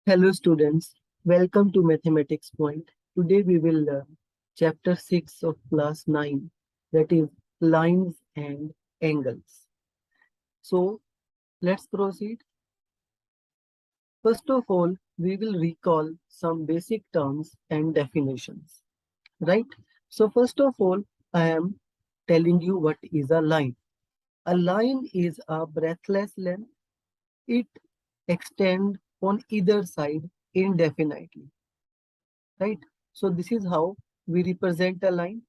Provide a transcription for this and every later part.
Hello students, welcome to Mathematics Point. Today we will learn chapter 6 of class 9, that is lines and angles. So let's proceed. First of all, we will recall some basic terms and definitions, right? So first of all, I am telling you what is a line. A line is a breathless length. It extends on either side indefinitely, right? So this is how we represent a line,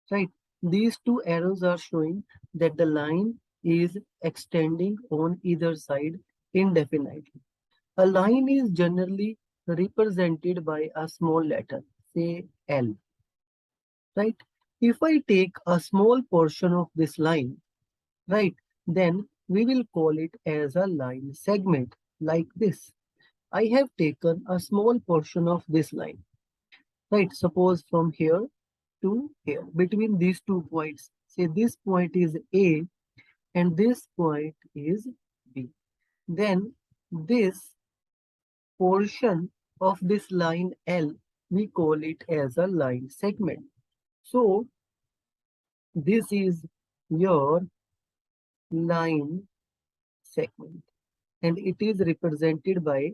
right? These two arrows are showing that the line is extending on either side indefinitely. A line is generally represented by a small letter, say L, right? If I take a small portion of this line, right, then we will call it as a line segment like this. I have taken a small portion of this line, right? Suppose from here to here, between these 2 points. Say this point is A and this point is B. Then this portion of this line L, we call it as a line segment. So this is your line segment and it is represented by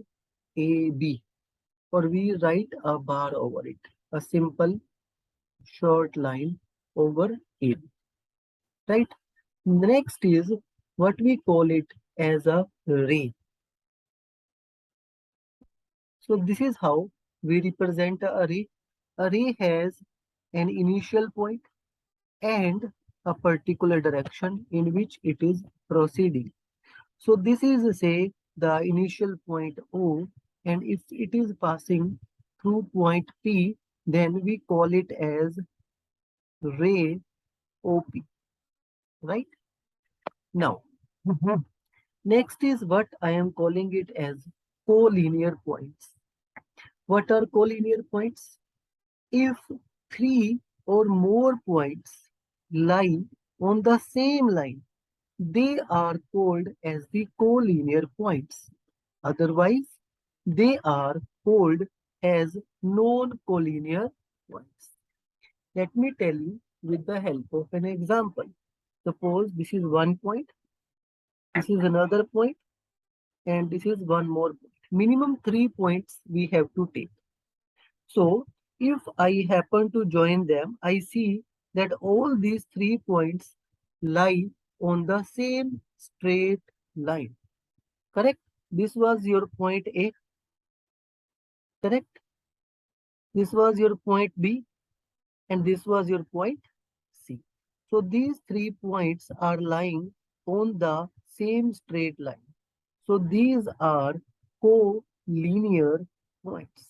AB, or we write a bar over it, a simple short line over it, right? Next is what we call it as a ray. So this is how we represent a array. Array has an initial point and a particular direction in which it is proceeding. So this is say the initial point O, and if it is passing through point P, then we call it as ray OP, right? Now, next is what I am calling it as collinear points. What are collinear points? If three or more points lie on the same line, they are called as the collinear points. Otherwise, they are called as non-collinear points. Let me tell you with the help of an example. Suppose this is one point, this is another point, and this is one more point. Minimum 3 points we have to take. So if I happen to join them, I see that all these 3 points lie on the same straight line. Correct? This was your point A. Correct? This was your point B. And this was your point C. So these 3 points are lying on the same straight line. So these are co-linear points.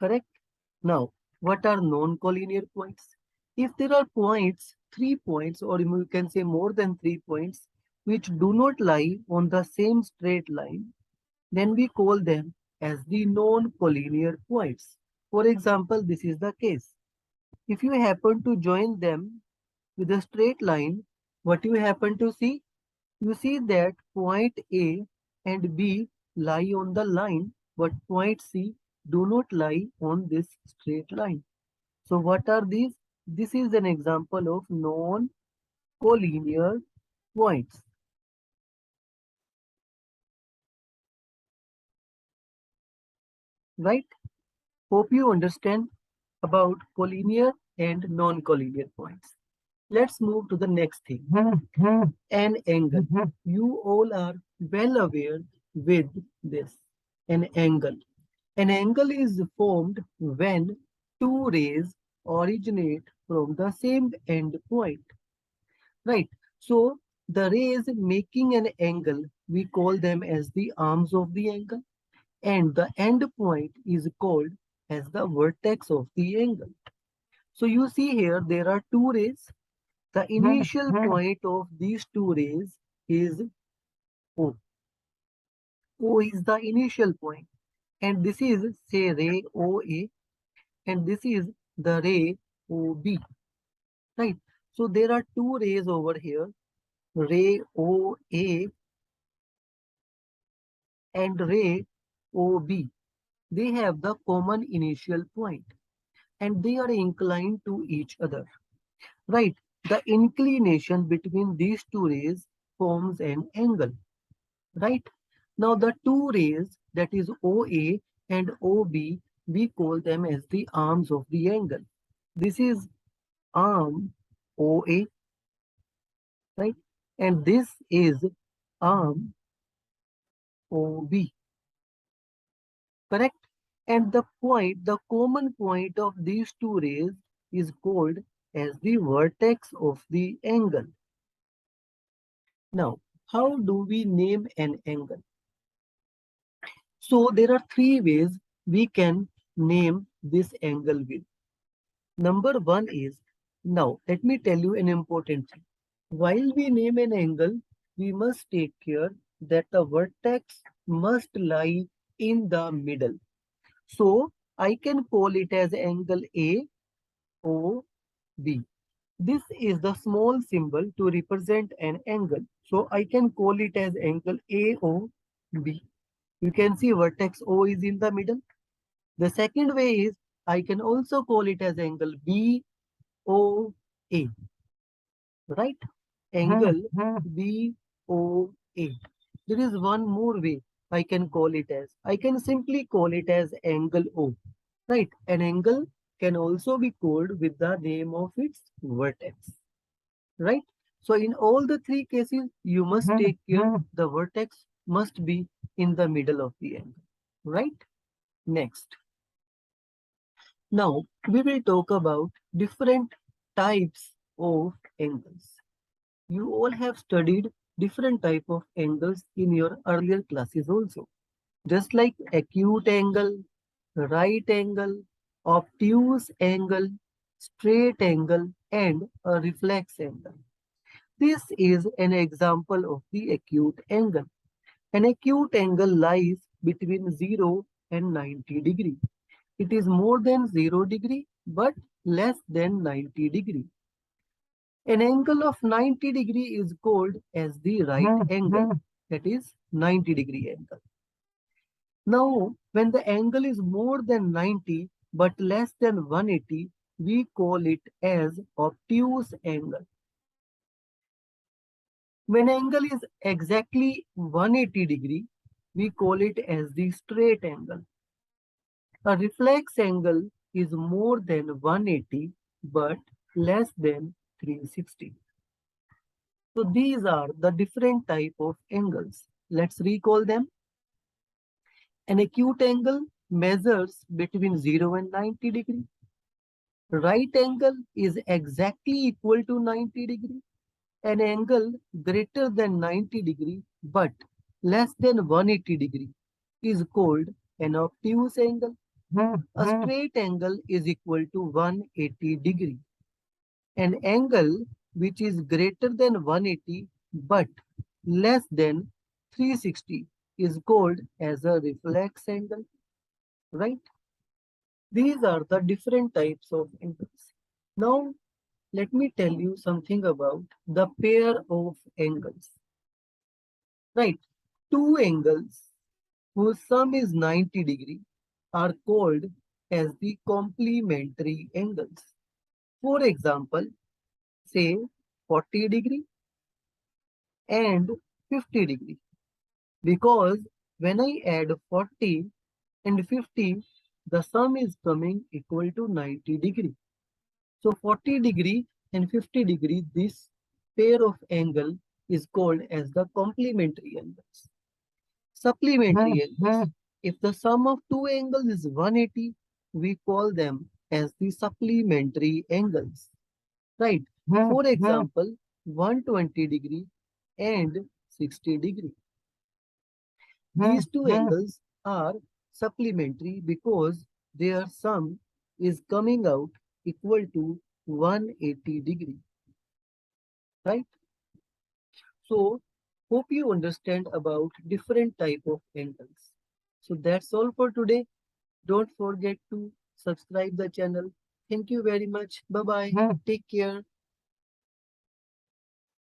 Correct? Now, what are non-collinear points? If there are points, 3 points, or you can say more than 3 points, which do not lie on the same straight line, then we call them as the non-collinear points. For example, this is the case. If you happen to join them with a straight line, what you happen to see? You see that point A and B lie on the line, but point C do not lie on this straight line. So what are these? This is an example of non-collinear points, right? Hope you understand about collinear and non-collinear points. Let's move to the next thing. An angle. You all are well aware with this. An angle. An angle is formed when two rays originate from the same end point. Right. So the rays making an angle, we call them as the arms of the angle, and the end point is called as the vertex of the angle. So you see here there are two rays. The initial point of these two rays is O. O is the initial point, and this is say ray OA, and this is the ray OB, right? So there are two rays over here, ray OA and ray OB, they have the common initial point and they are inclined to each other. Right? The inclination between these two rays forms an angle. Right? Now the two rays, that is OA and OB, we call them as the arms of the angle. This is arm OA, right? And this is arm OB, correct? And the common point of these two rays is called as the vertex of the angle. Now, how do we name an angle? So there are three ways we can name this angle with. Number one is, now let me tell you an important thing. While we name an angle, we must take care that the vertex must lie in the middle. So I can call it as angle AOB. This is the small symbol to represent an angle. So I can call it as angle AOB. You can see vertex O is in the middle. The second way is I can also call it as angle BOA, right? Angle BOA. There is one more way I can call it as. I can simply call it as angle O, right? An angle can also be called with the name of its vertex, right? So in all the three cases, you must take care the vertex must be in the middle of the angle, right? Next. Now we will talk about different types of angles. You all have studied different type of angles in your earlier classes also. Just like acute angle, right angle, obtuse angle, straight angle, and a reflex angle. This is an example of the acute angle. An acute angle lies between 0 and 90 degree. It is more than 0 degree but less than 90 degree. An angle of 90 degree is called as the right angle, that is 90 degree angle. Now, when the angle is more than 90 but less than 180, we call it as obtuse angle. When angle is exactly 180 degree, we call it as the straight angle. A reflex angle is more than 180 but less than 360. So these are the different type of angles. Let's recall them. An acute angle measures between 0 and 90 degree. Right angle is exactly equal to 90 degree. An angle greater than 90 degree but less than 180 degree is called an obtuse angle. A straight angle is equal to 180 degree. An angle which is greater than 180 but less than 360 is called as a reflex angle, right? These are the different types of angles. Now, let me tell you something about the pair of angles, right? Two angles whose sum is 90 degree are called as the complementary angles. For example, say 40 degree and 50 degree, because when I add 40 and 50, the sum is coming equal to 90 degree. So 40 degree and 50 degree, this pair of angle is called as the complementary angles. Supplementary angles. If the sum of two angles is 180, we call them as the supplementary angles, right? For example, 120 degree and 60 degree. These two angles are supplementary because their sum is coming out equal to 180 degree, right? So hope you understand about different type of angles. So that's all for today. Don't forget to subscribe the channel. Thank you very much. Bye bye. Take care.